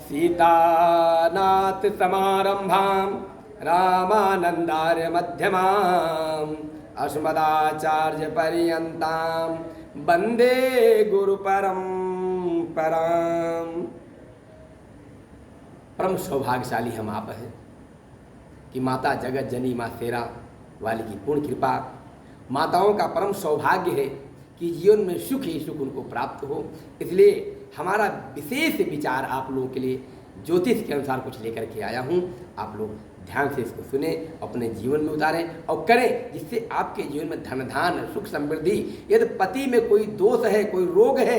सीतानाथ समारंभां रामानंदार्य मध्यमाम् अस्मदाचार्य पर्यन्तां वंदे गुरु परंपराम्। परम सौभाग्यशाली हम आप हैं कि माता जगत जननी माँ शेरा वाली की पूर्ण कृपा। माताओं का परम सौभाग्य है कि जीवन में सुख ही सुख उनको प्राप्त हो। इसलिए हमारा विशेष विचार आप लोगों के लिए ज्योतिष के अनुसार कुछ लेकर के आया हूँ। आप लोग ध्यान से इसको सुने, अपने जीवन में उतारें और करें, जिससे आपके जीवन में धन धान सुख समृद्धि। यदि पति में कोई दोष है, कोई रोग है,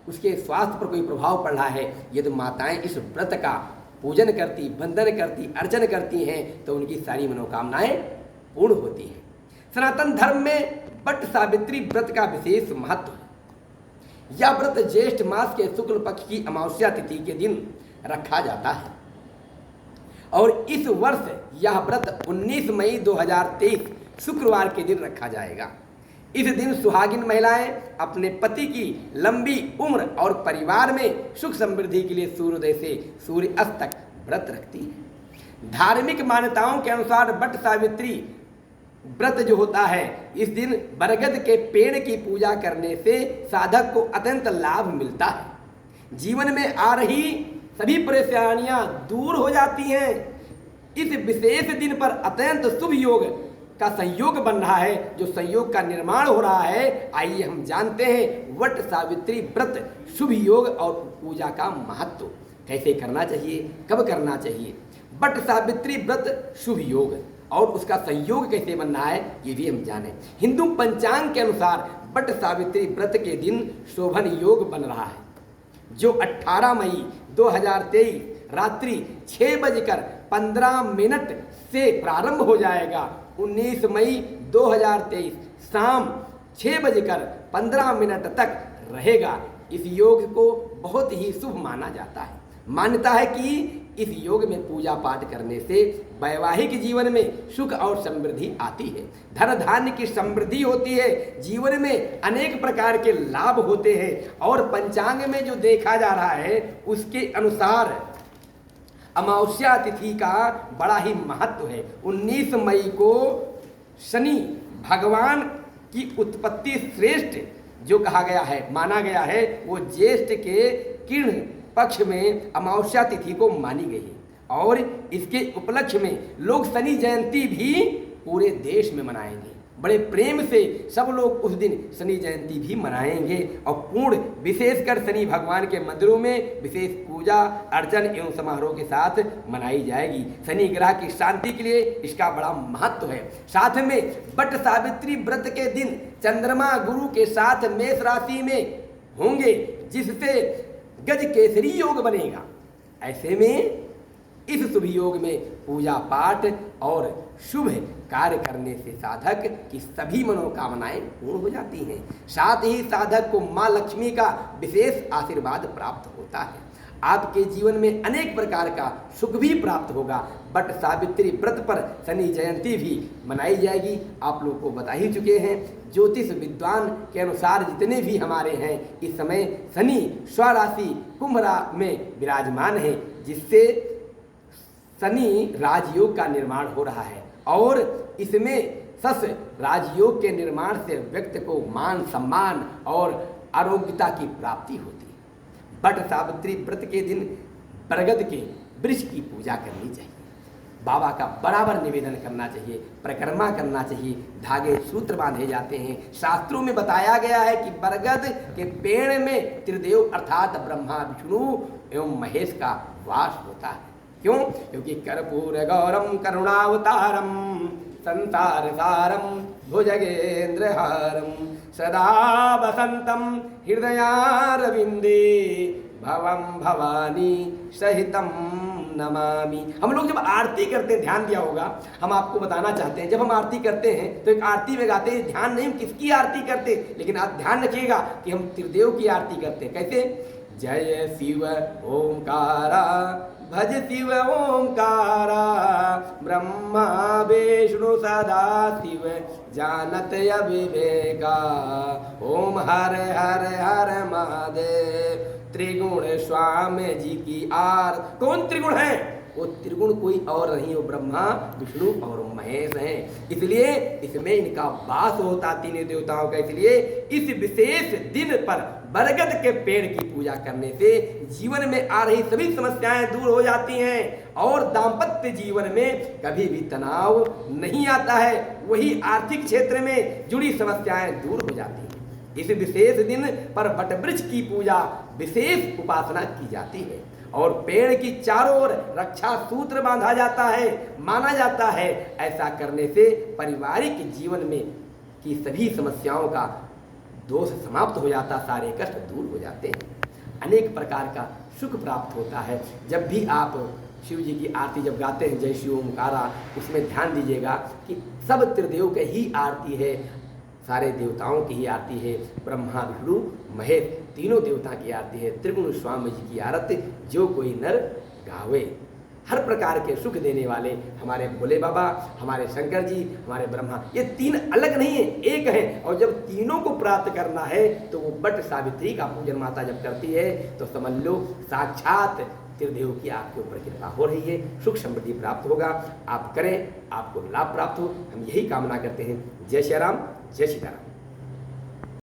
उसके स्वास्थ्य पर कोई प्रभाव पड़ रहा है, यदि माताएं इस व्रत का पूजन करती, वंदन करती, अर्चन करती हैं तो उनकी सारी मनोकामनाएं पूर्ण होती हैं। सनातन धर्म में वट सावित्री व्रत का विशेष महत्व है। यह व्रत ज्येष्ठ मास के शुक्ल पक्ष की अमावस्या तिथि के दिन रखा जाता है और इस वर्ष यह व्रत 19 मई 2023 शुक्रवार के दिन रखा जाएगा। इस दिन सुहागिन महिलाएं अपने पति की लंबी उम्र और परिवार में सुख समृद्धि के लिए सूर्योदय से सूर्य अस्त तक व्रत रखती हैं। धार्मिक मान्यताओं के अनुसार वट सावित्री व्रत जो होता है, इस दिन बरगद के पेड़ की पूजा करने से साधक को अत्यंत लाभ मिलता है। जीवन में आ रही सभी परेशानियां दूर हो जाती हैं। इस विशेष दिन पर अत्यंत शुभ योग का संयोग बन रहा है। जो संयोग का निर्माण हो रहा है, आइए हम जानते हैं वट सावित्री व्रत शुभ योग और पूजा का महत्व। कैसे करना चाहिए, कब करना चाहिए। वट सावित्री व्रत शुभ योग और उसका संयोग कैसे बन रहा है, ये भी हम जानें। हिंदू पंचांग के अनुसार वट सावित्री व्रत के दिन शोभन योग बन रहा है, जो 18 मई 2023 रात्रि 6:15 से प्रारंभ हो जाएगा। 19 मई 2023 शाम 6:15 तक रहेगा। इस योग को बहुत ही शुभ माना जाता है। मान्यता है कि इस योग में पूजा पाठ करने से वैवाहिक जीवन में सुख और समृद्धि आती है, धन धान्य की समृद्धि होती है, जीवन में अनेक प्रकार के लाभ होते हैं। और पंचांग में जो देखा जा रहा है उसके अनुसार अमावस्या तिथि का बड़ा ही महत्व है। 19 मई को शनि भगवान की उत्पत्ति श्रेष्ठ जो कहा गया है, माना गया है, वो ज्येष्ठ के किर्ण पक्ष में अमावस्या तिथि को मानी गई है और इसके उपलक्ष्य में लोग शनि जयंती भी पूरे देश में मनाएंगे। बड़े प्रेम से सब लोग उस दिन शनि जयंती भी मनाएंगे और पूर्ण विशेषकर शनि भगवान के मंदिरों में विशेष पूजा अर्चन एवं समारोह के साथ मनाई जाएगी। शनि ग्रह की शांति के लिए इसका बड़ा महत्व है। साथ में वट सावित्री व्रत के दिन चंद्रमा गुरु के साथ मेष राशि में होंगे, जिससे गज केसरी योग बनेगा। ऐसे में इस शुभ योग में पूजा पाठ और शुभ कार्य करने से साधक की सभी मनोकामनाएं पूर्ण हो जाती हैं। साथ ही साधक को माँ लक्ष्मी का विशेष आशीर्वाद प्राप्त होता है। आपके जीवन में अनेक प्रकार का सुख भी प्राप्त होगा। वट सावित्री व्रत पर शनि जयंती भी मनाई जाएगी। आप लोग को बता ही चुके हैं, ज्योतिष विद्वान के अनुसार जितने भी हमारे हैं, इस समय शनि स्वराशि कुंभ में विराजमान है, जिससे शनि राजयोग का निर्माण हो रहा है और इसमें सस राजयोग के निर्माण से व्यक्ति को मान सम्मान और आरोग्यता की प्राप्ति होती है। वट सावित्री व्रत के दिन बरगद के वृक्ष की पूजा करनी चाहिए, बाबा का बराबर निवेदन करना चाहिए, परिक्रमा करना चाहिए, धागे सूत्र बांधे जाते हैं। शास्त्रों में बताया गया है कि बरगद के पेड़ में त्रिदेव अर्थात ब्रह्मा विष्णु एवं महेश का वास होता है। क्यों? क्योंकि कर्पूर गौरम करुणावतारम संसार सारम भुजगेंद्रहारम सदा वसंतम हृदयारविंदे भवम भवानी सहितम नमामि। हम लोग जब आरती करते हैं, ध्यान दिया होगा, हम आपको बताना चाहते हैं, जब हम आरती करते हैं तो एक आरती में गाते हैं, ध्यान नहीं हम किसकी आरती करते, लेकिन आप ध्यान रखिएगा कि हम त्रिदेव की आरती करते हैं। कैसे? जय शिव ओंकारा भज शिव ओंकारा ब्रह्मा विष्णु सदा शिव जानत अविवेका ओम हर हर हर महादेव त्रिगुण स्वामी जी की आर। कौन त्रिगुण है? वो त्रिगुण कोई और नहीं, वो ब्रह्मा विष्णु और महेश हैं। इसलिए इसमें इनका वास होता तीनों देवताओं का। इसलिए इस विशेष दिन पर बरगद के पेड़ की पूजा करने से जीवन में आ रही सभी समस्याएं दूर हो जाती हैं और दाम्पत्य जीवन में कभी भी तनाव नहीं आता है। वही आर्थिक क्षेत्र में जुड़ी समस्याएं दूर हो जाती हैं। इस विशेष दिन पर वटवृक्ष की पूजा विशेष उपासना की जाती है और पेड़ की चारों ओर रक्षा सूत्र बांधा जाता है। माना जाता है ऐसा करने से पारिवारिक जीवन में की सभी समस्याओं का दोष समाप्त हो जाता, सारे कष्ट दूर हो जाते हैं, अनेक प्रकार का सुख प्राप्त होता है। जब भी आप शिव जी की आरती जब गाते हैं, जय शिव ओमकारा, उसमें ध्यान दीजिएगा कि सब त्रिदेव के ही आरती है, सारे देवताओं की ही आरती है। ब्रह्मा विष्णु महेश तीनों देवता की आरती है। त्रिगुण स्वामी जी की आरती जो कोई नर गावे। हर प्रकार के सुख देने वाले हमारे भोले बाबा, हमारे शंकर जी, हमारे ब्रह्मा, ये तीन अलग नहीं है, एक है। और जब तीनों को प्राप्त करना है तो वो बट सावित्री का पूजन माता जब करती है तो समझ लो साक्षात त्रिदेव की आपके ऊपर कृपा हो रही है, सुख समृद्धि प्राप्त होगा। आप करें, आपको लाभ प्राप्त हो, हम यही कामना करते हैं। जय श्री राम, जय सीताराम।